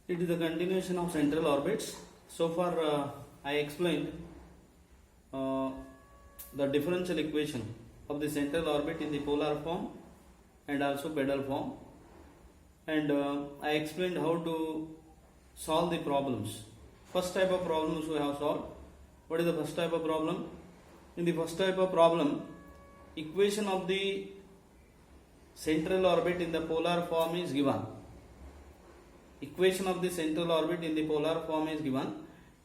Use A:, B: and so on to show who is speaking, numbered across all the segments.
A: It is the continuation of central orbits. So far, I explained the differential equation of the central orbit in the polar form and also pedal form, and I explained how to solve the problems. First type of problems we have solved. What is the first type of problem? In the first type of problem, equation of the central orbit in the polar form is given. Equation of the central orbit in the polar form is given,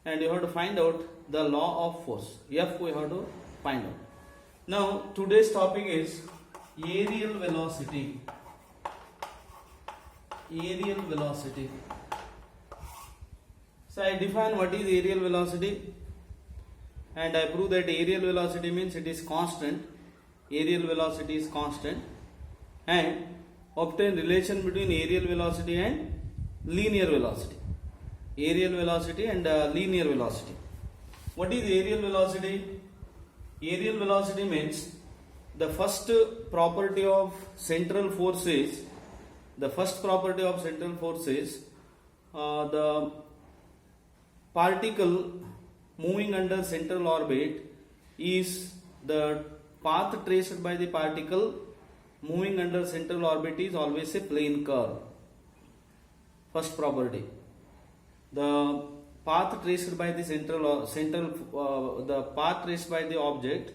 A: and you have to find out the law of force. F we have to find out. Now today's topic is aerial velocity. Aerial velocity. So I define what is aerial velocity, and I prove that aerial velocity means it is constant. Aerial velocity is constant, and obtain relation between aerial velocity and linear velocity. Aerial velocity and linear velocity. What is aerial velocity? Aerial velocity means the first property of central force is the particle moving under central orbit is the path traced by the particle moving under central orbit is always a plane curve. First property. The path traced by the the path traced by the object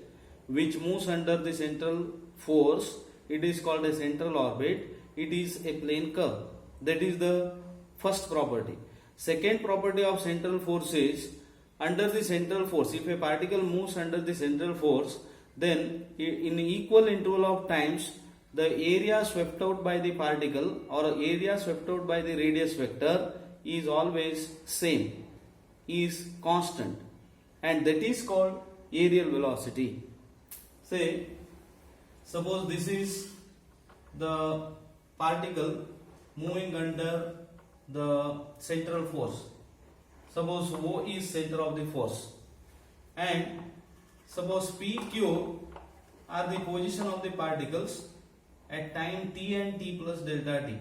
A: which moves under the central force, it is called a central orbit. It is a plane curve. That is the first property. Second property of central force is under the central force. If a particle moves under the central force, then in equal interval of times the area swept out by the particle or area swept out by the radius vector is always same, is constant, and that is called aerial velocity. Say, suppose this is the particle moving under the central force. Suppose O is center of the force, and suppose PQ are the position of the particles at time t and t plus delta t.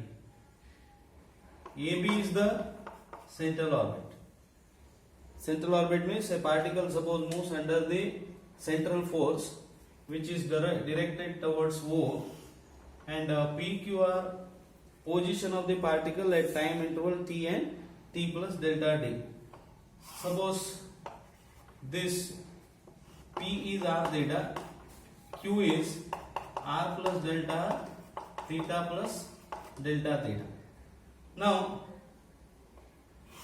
A: AB is the central orbit. Central orbit means a particle suppose moves under the central force which is directed towards O, and PQ are position of the particle at time interval t and t plus delta t. Suppose this P is r theta, Q is r plus delta theta plus delta theta. Now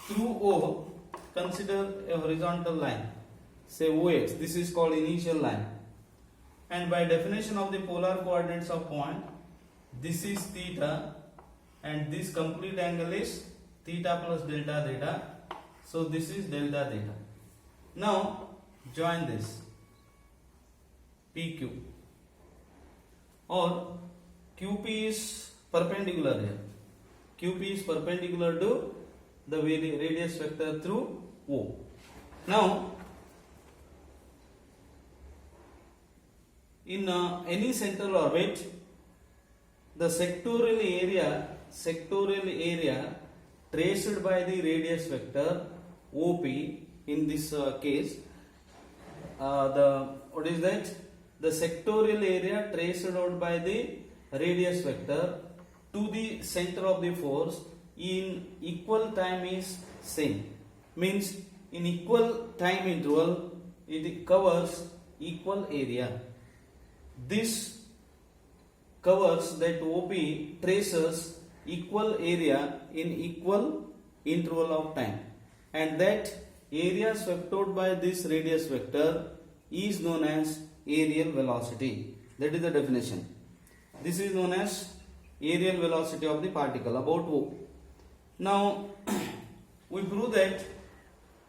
A: through O consider a horizontal line, say OX. This is called initial line, and by definition of the polar coordinates of point, this is theta and this complete angle is theta plus delta theta. So this is delta theta. Now join this PQ, or QP is perpendicular here. QP is perpendicular to the radius vector through O. Now in any central orbit, the sectorial area traced by the radius vector OP, in this case, the sectorial area traced out by the radius vector to the center of the force in equal time is same. Means in equal time interval it covers equal area. This covers that OP traces equal area in equal interval of time, and that area swept out by this radius vector is known as aerial velocity. That is the definition. This is known as aerial velocity of the particle about O. Now we prove that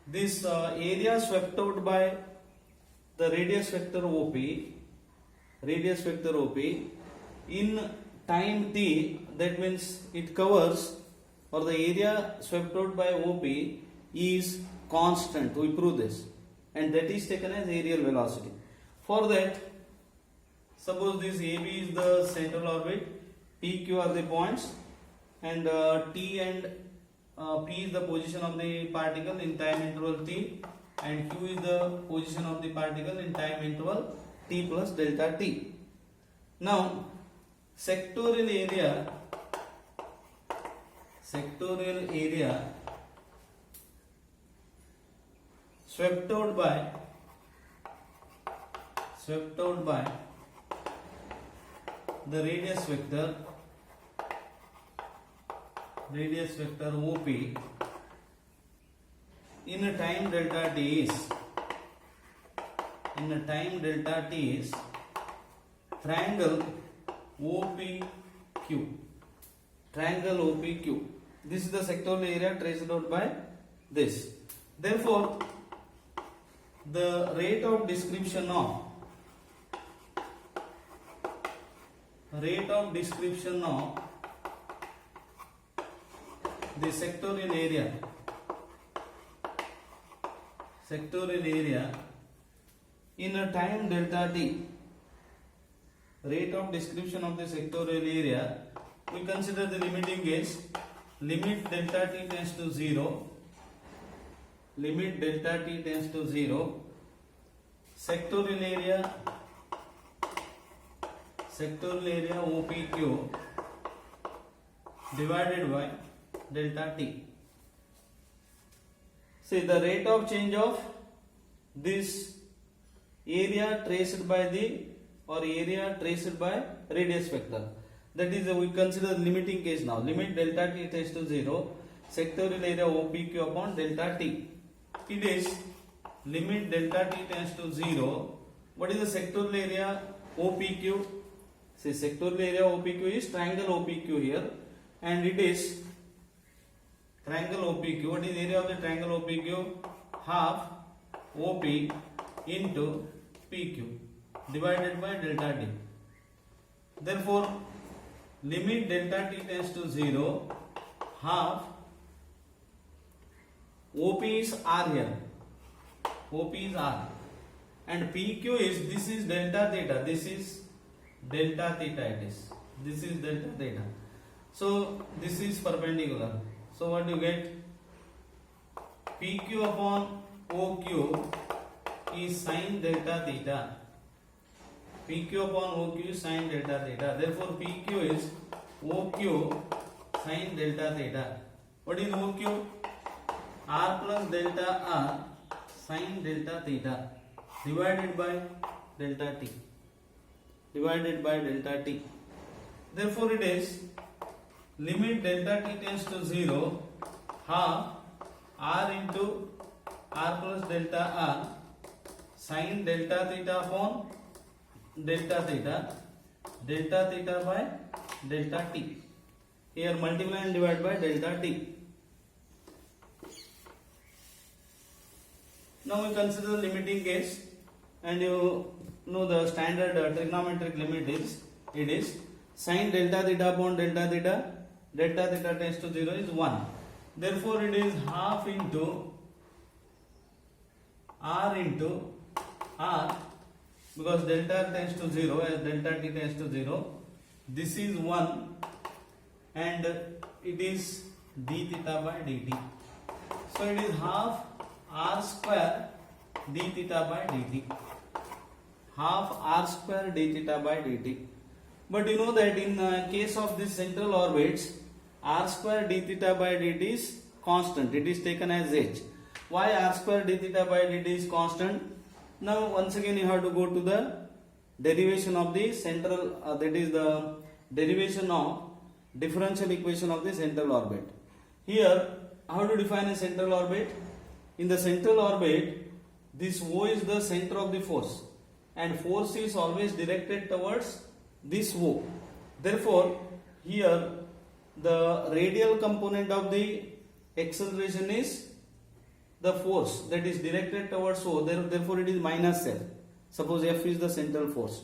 A: this area swept out by the radius vector OP in time t, that means it covers, or the area swept out by OP is constant. We prove this, and that is taken as aerial velocity. For that, suppose this AB is the central orbit, PQ are the points, and T and P is the position of the particle in time interval t, and Q is the position of the particle in time interval t plus delta t. Now, sectorial area swept out by the radius vector OP in a time delta t is triangle OPQ. This is the sectoral area traced out by this. Therefore, the rate of description of the sectorial area in a time delta t, rate of description of the sectorial area, we consider the limiting case, limit delta t tends to 0, sectorial area OPQ divided by delta t. See, the rate of change of this area traced by radius vector, that is we consider limiting case now. Limit delta t tends to 0, sectorial area OPQ upon delta t. It is limit delta t tends to 0. What is the sectorial area OPQ? See, sectorial area OPQ is triangle OPQ here, and it is triangle OPQ. What is the area of the triangle OPQ? Half OP into PQ divided by delta t. Therefore, limit delta t tends to 0, half OP is R here. OP is R, and PQ is, this is delta theta. This is delta theta. This is delta theta. So this is perpendicular. So what you get? PQ upon OQ is sin delta theta. PQ upon OQ is sin delta theta. Therefore, PQ is OQ sin delta theta. What is OQ? R plus delta R sin delta theta divided by delta t. Therefore, it is limit delta t tends to 0, half R into R plus delta R sin delta theta upon delta theta by delta t. Here multiply and divide by delta t. Now we consider the limiting case, and you know the standard trigonometric limit is, it is sin delta theta upon delta theta tends to 0 is 1. Therefore, it is half into R into R, because delta tends to 0 as delta t tends to 0. This is 1, and it is d theta by dt. So it is half R square d theta by dt. Half R square d theta by dt. But you know that in case of this central orbits, R square d theta by dt is constant. It is taken as h. Why R square d theta by dt is constant? Now once again you have to go to the derivation of the central, that is the derivation of differential equation of the central orbit. Here, how to define a central orbit? In the central orbit, this O is the center of the force, and force is always directed towards this O. Therefore, here the radial component of the acceleration is the force that is directed towards O. Therefore, it is minus F. Suppose F is the central force,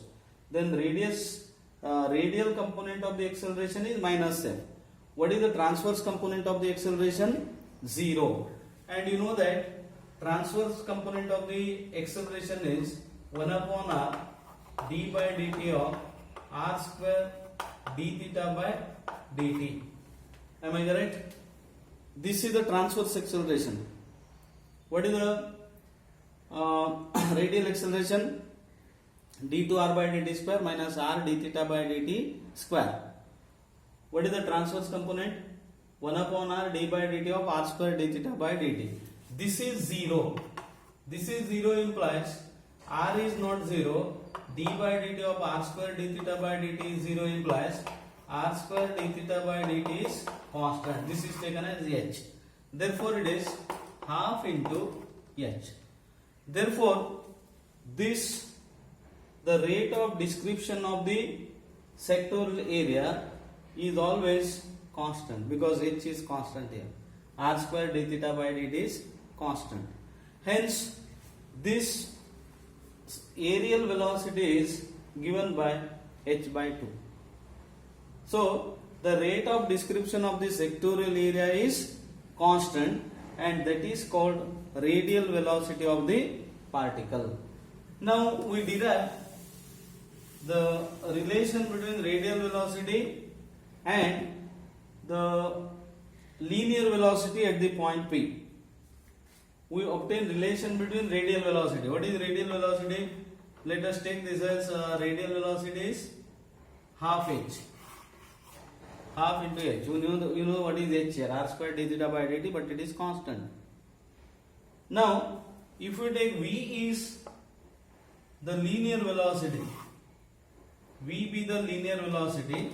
A: then radial component of the acceleration is minus F. What is the transverse component of the acceleration? 0. And you know that transverse component of the acceleration is 1 upon R d by dt of R square d theta by dt. Am I correct? this is the transverse acceleration. What is the radial acceleration? d2r by dt square minus r d theta by dt square. What is the transverse component? 1 upon r d by dt of r square d theta by dt. This is 0. This is 0 implies r is not 0. d by dt of r square d theta by dt is 0 implies r square d theta by dt is constant. This is taken as h. Therefore, it is half into h. Therefore, the rate of description of the sectoral area is always constant because h is constant here. R square d theta by dt is constant. Hence, this aerial velocity is given by h by 2. So, the rate of description of the sectorial area is constant, and that is called radial velocity of the particle. Now, we derive the relation between radial velocity and the linear velocity at the point P. We obtain relation between radial velocity. What is radial velocity? Let us take this as radial velocity is half h. Half into h. You know what is h here? R square d theta by dt, but it is constant. Now, if we take v is the linear velocity, v be the linear velocity,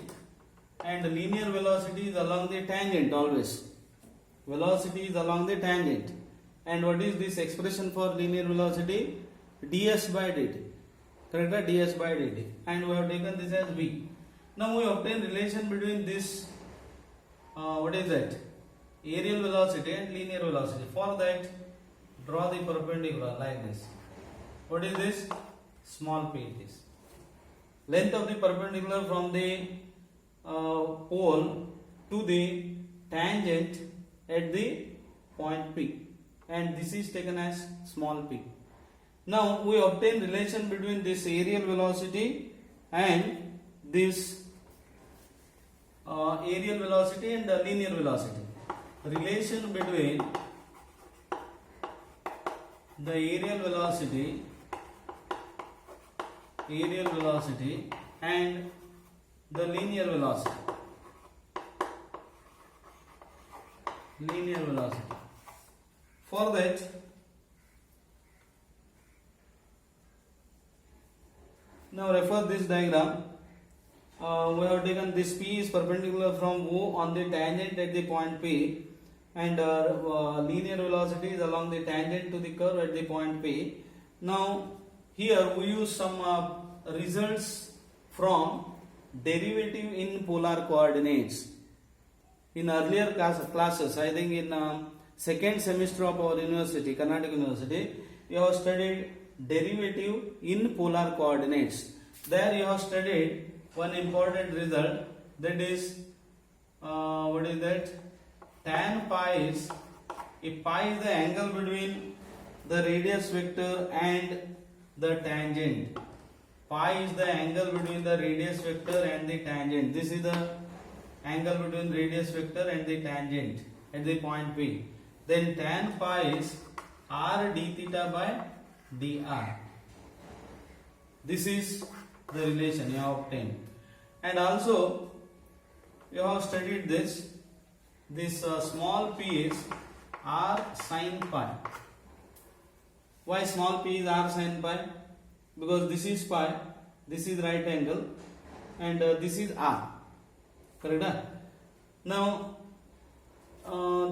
A: and the linear velocity is along the tangent always. Velocity is along the tangent. And what is this expression for linear velocity? ds by dt. Correct? ds by dt. And we have taken this as v. Now we obtain relation between this, what is that? Aerial velocity and linear velocity. For that, draw the perpendicular like this. What is this? Small p it is. Length of the perpendicular from the pole to the tangent at the point P, and this is taken as small p. Now we obtain relation between this aerial velocity and this aerial velocity and the linear velocity. Relation between the aerial velocity and the linear velocity. For that, now refer this diagram. We have taken this P is perpendicular from O on the tangent at the point P, and linear velocity is along the tangent to the curve at the point P. Now here we use some results from derivative in polar coordinates. In earlier classes, I think in second semester of our university, Karnataka University, you have studied derivative in polar coordinates. There you have studied one important result, that is what is that? Tan pi is, if pi is the angle between the radius vector and the tangent. Pi is the angle between the radius vector and the tangent. This is the angle between radius vector and the tangent at the point P. Then tan pi is r d theta by dr. This is the relation you have obtained. And also you have studied this small p is r sin pi. Why small p is r sin pi? Because this is pi, this is right angle, and this is r. Correct? Now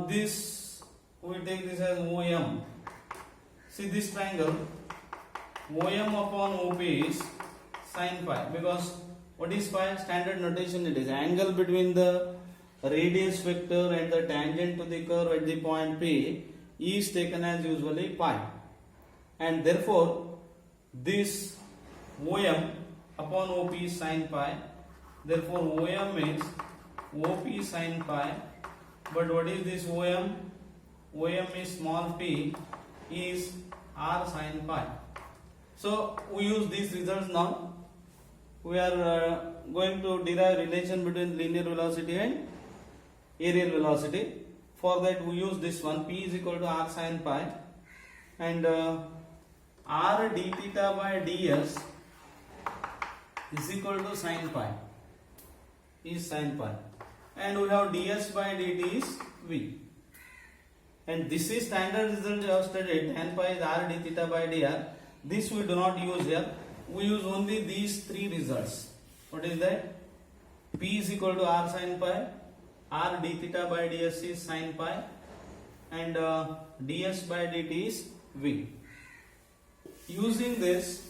A: this, we take this as OM. See this triangle, OM upon OP is sin pi, because what is pi? Standard notation, it is angle between the radius vector and the tangent to the curve at the point P is taken as usually pi, and therefore this OM upon OP is sin pi. Therefore OM is OP sin pi. But what is this OM? OM is small p is r sin pi. So we use these results now. We are going to derive relation between linear velocity and aerial velocity. For that we use this one, P is equal to R sin pi, and R d theta by ds is equal to sin pi, is sin pi, and we have ds by dt is V. And this is standard result we have studied, tan pi is R d theta by dr. This we do not use here, we use only these three results. What is that? P is equal to R sin pi, R d theta by ds is sin pi, and ds by dt is V. Using this,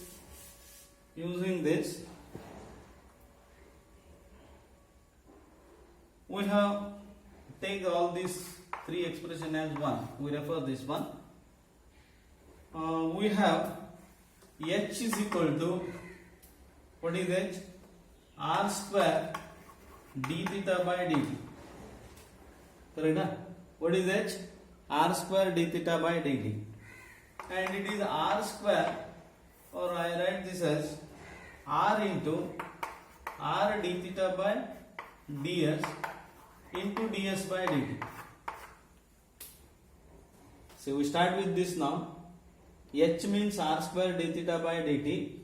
A: we have take all these three expression as one. We refer this one. We have h is equal to, what is h? R square d theta by dt. Correct? What is h? R square d theta by dt. And it is R square, or I write this as R into R d theta by ds into ds by dt. So we start with this now. H means R square d theta by dt,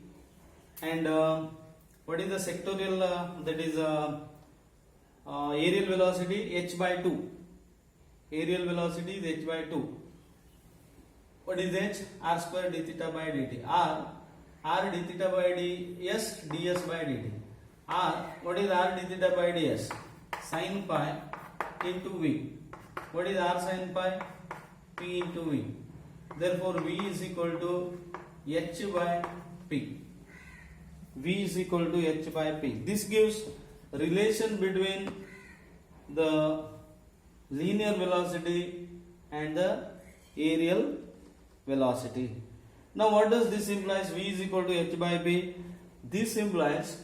A: and what is the sectorial, that is aerial velocity? H by 2. Aerial velocity is h by 2. What is h? R square d theta by dt. R d theta by ds by dt. What is R d theta by ds? Sin pi into V. What is R sin pi? P into V. Therefore V is equal to h by P. V is equal to h by P. This gives relation between the linear velocity and the aerial velocity. Now what does this implies? V is equal to h by P. This implies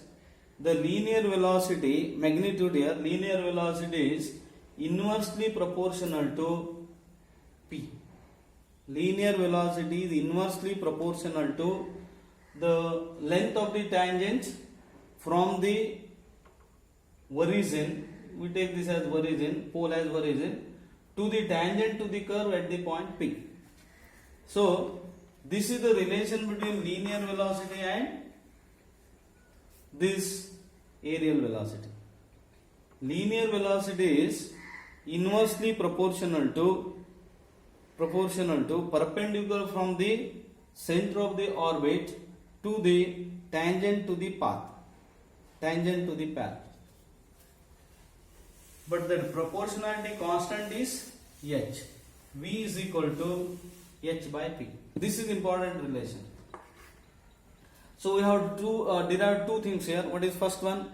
A: the linear velocity, magnitude here, linear velocity is inversely proportional to P. Linear velocity is inversely proportional to the length of the tangent from the origin, we take this as origin, pole as origin, to the tangent to the curve at the point P. So this is the relation between linear velocity and this aerial velocity. Linear velocity is inversely proportional to perpendicular from the center of the orbit to the tangent to the path. But the proportionality constant is h. V is equal to h by P. This is important relation. So we have to derive two things here. What is first one?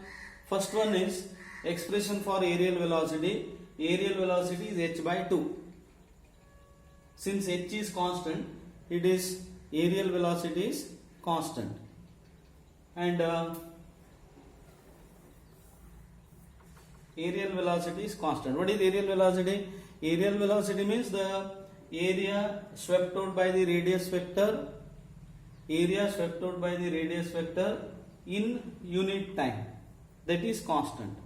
A: First one is expression for aerial velocity. Aerial velocity is h by 2. Since h is constant, it is aerial velocity is constant. And aerial velocity is constant. What is aerial velocity? Aerial velocity means the area swept out by the radius vector. Area swept out by the radius vector in unit time. That is constant.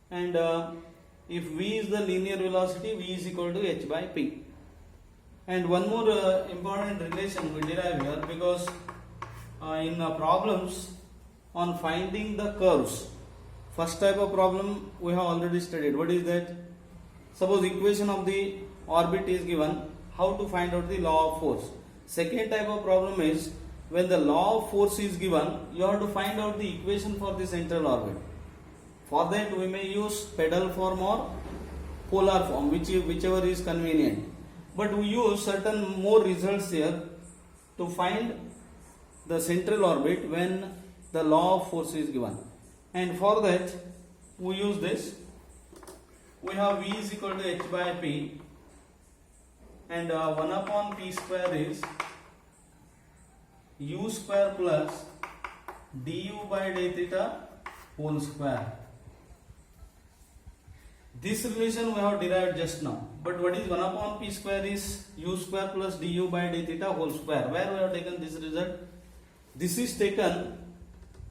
A: And if v is the linear velocity, v is equal to h by p. And one more important relation we derive here, because in problems on finding the curves, first type of problem we have already studied. What is that? Suppose equation of the orbit is given, how to find out the law of force. Second type of problem is when the law of force is given, you have to find out the equation for the central orbit. For that we may use pedal form or polar form, whichever is convenient. But we use certain more results here to find the central orbit when the law of force is given. And for that we use this. We have V is equal to h by p, and 1 upon p square is u square plus du by d theta whole square. This relation we have derived just now. But what is 1 upon p square is u square plus du by d theta whole square. Where we have taken this result? This is taken,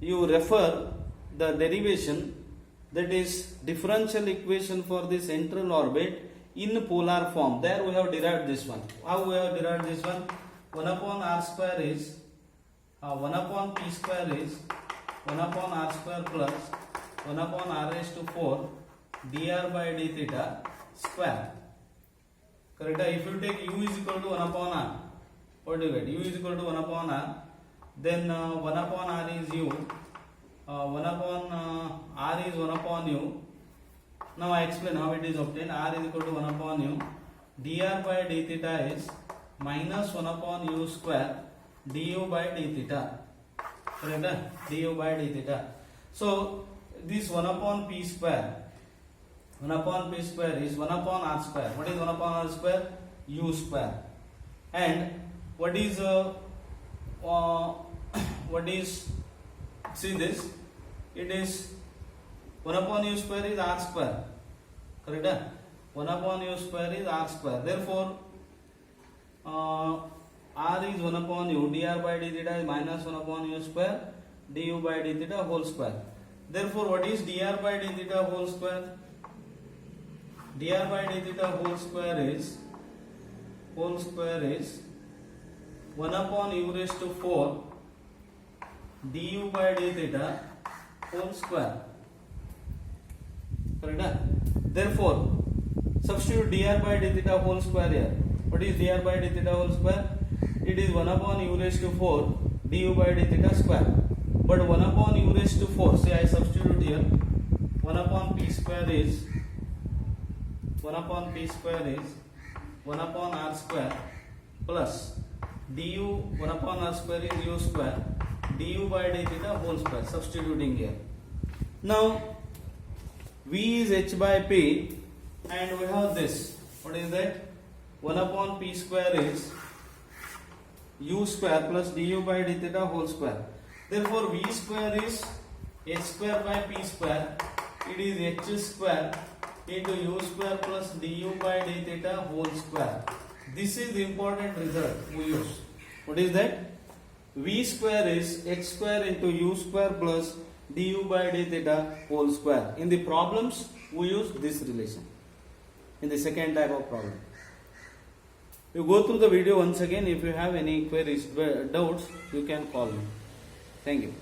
A: you refer the derivation, that is differential equation for the central orbit in polar form. There we have derived this one. How we have derived this one? 1 upon r square is 1 upon p square is 1 upon r square plus 1 upon r raised to 4 dr by d theta square. Correct? If you take u is equal to 1 upon r, what do you get? U is equal to 1 upon r, then 1 upon r is u, 1 upon r is 1 upon u. Now I explain how it is obtained. R is equal to 1 upon u, dr by d theta is minus 1 upon u square du by d theta. Correct? Du by d theta. So this 1 upon p square, 1 upon p square is 1 upon r square. What is 1 upon r square? U square. And what is see this? It is 1 upon u square is r square. Correct? 1 upon u square is r square. Therefore, r is 1 upon u, dr by d theta is minus 1 upon u square, du by d theta whole square. Therefore, what is dr by d theta whole square? Dr by d theta whole square is 1 upon u raised to 4 du by d theta whole square. Correct? Therefore, substitute dr by d theta whole square here. What is dr by d theta whole square? It is 1 upon u raised to 4 du by d theta square. But 1 upon u raised to 4, say I substitute here, 1 upon p square is 1 upon p square is 1 upon r square plus du 1 upon r square is u square du by d theta whole square, substituting here. Now v is h by p and we have this. What is that? 1 upon p square is u square plus du by d theta whole square. Therefore v square is h square by p square. It is h square into u square plus du by d theta whole square. This is the important result we use. What is that? V square is h square into u square plus du by d theta whole square. In the problems we use this relation. In the second type of problem, you go through the video once again. If you have any queries, doubts, you can call me. Thank you.